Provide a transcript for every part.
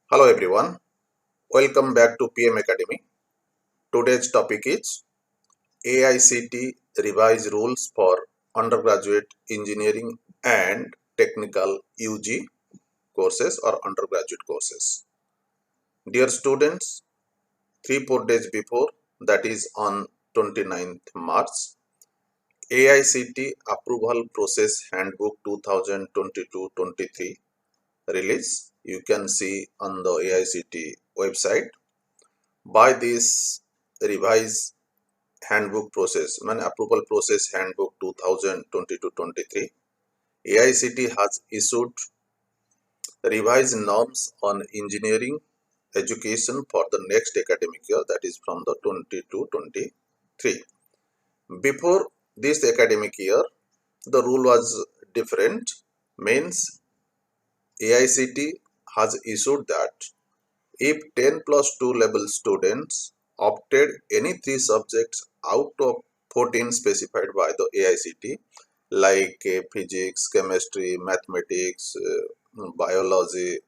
Hello everyone, welcome back to PM Academy. Today's topic is AICTE Revised Rules for Undergraduate Engineering and Technical UG courses or undergraduate courses. Dear students, 3-4 days before, that is on 29th March, AICTE Approval Process Handbook 2022-23 release. You can see on the AICTE website. By this revised handbook process, approval process handbook 2022-23, AICTE has issued revised norms on engineering education for the next academic year, that is from the 22-23. Before this academic year, the rule was different, means AICTE has issued that if 10+2 level students opted any 3 subjects out of 14 specified by the AICTE, like physics, chemistry, mathematics, biology,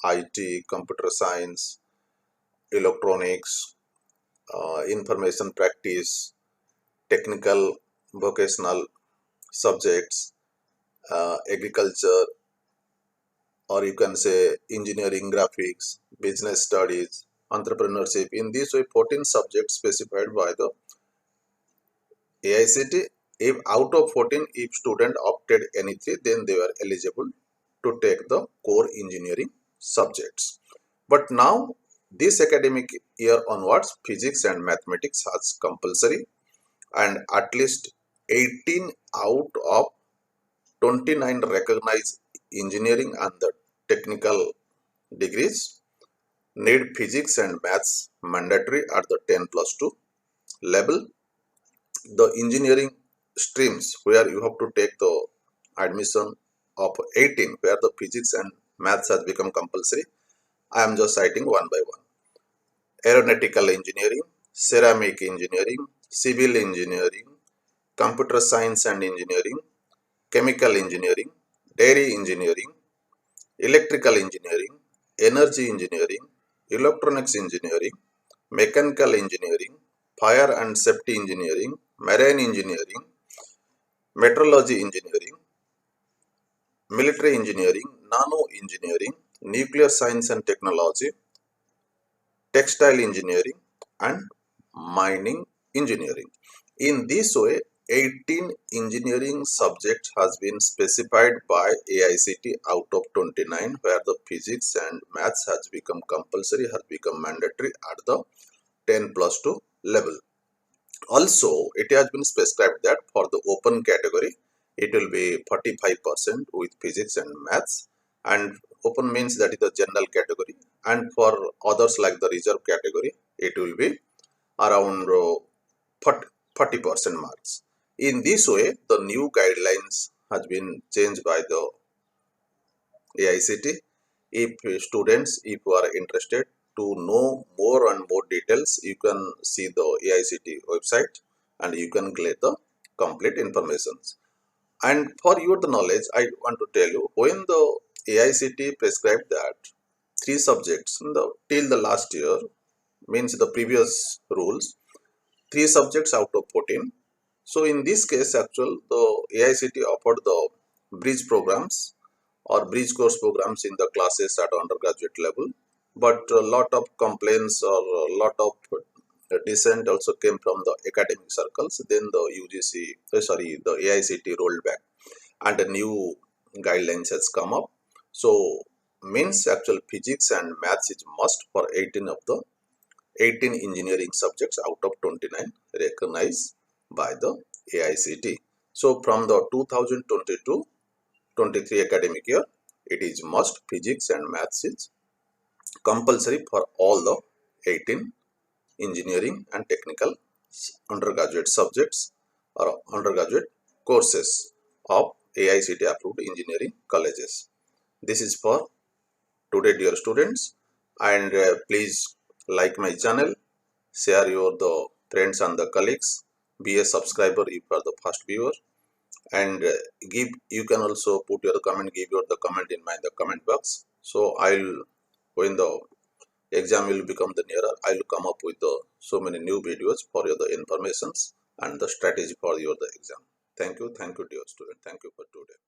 IT, computer science, electronics, information practice, technical, vocational subjects, agriculture, or you can say engineering, graphics, business studies, entrepreneurship. In this way, 14 subjects specified by the AICTE. If out of 14, if student opted any 3, then they were eligible to take the core engineering subjects. But now, this academic year onwards, physics and mathematics has compulsory, and at least 18 out of 29 recognized engineering and the technical degrees need physics and maths mandatory at the 10+2 level. The engineering streams where you have to take the admission of 18, where the physics and maths has become compulsory, I am just citing one by one. Aeronautical engineering, ceramic engineering, civil engineering, computer science and engineering, chemical engineering, dairy engineering, electrical engineering, energy engineering, electronics engineering, mechanical engineering, fire and safety engineering, marine engineering, metrology engineering, military engineering, nano engineering, nuclear science and technology, textile engineering, and mining engineering. In this way, 18 engineering subjects has been specified by AICTE out of 29, where the physics and maths has become compulsory, has become mandatory at the 10+2 level. Also, it has been specified that for the open category, it will be 45% with physics and maths, and open means that is the general category, and for others like the reserve category, it will be around 40% marks. In this way, the new guidelines has been changed by the AICTE. If students, if you are interested to know more and more details, you can see the AICTE website and you can get the complete information. And for your knowledge, I want to tell you, when the AICTE prescribed that 3 subjects till the last year, means the previous rules, 3 subjects out of 14. So in this case, actual the AICTE offered the bridge programs or bridge course programs in the classes at undergraduate level, but a lot of complaints or a lot of dissent also came from the academic circles. Then the the AICTE rolled back and a new guidelines has come up. So means actual physics and maths is must for 18 of the 18 engineering subjects out of 29 recognized by the AICTE. So from the 2022-23 academic year, it is must physics and maths is compulsory for all the 18 engineering and technical undergraduate subjects or undergraduate courses of AICTE approved engineering colleges. This is for today, dear students, and please like my channel, share your the friends and the colleagues, be a subscriber if you are the first viewer, and you can also put your comment, give your the comment in the comment box. So I'll when the exam will become the nearer, I will come up with the so many new videos for your the informations and the strategy for your the exam. Thank you dear student. Thank you for today.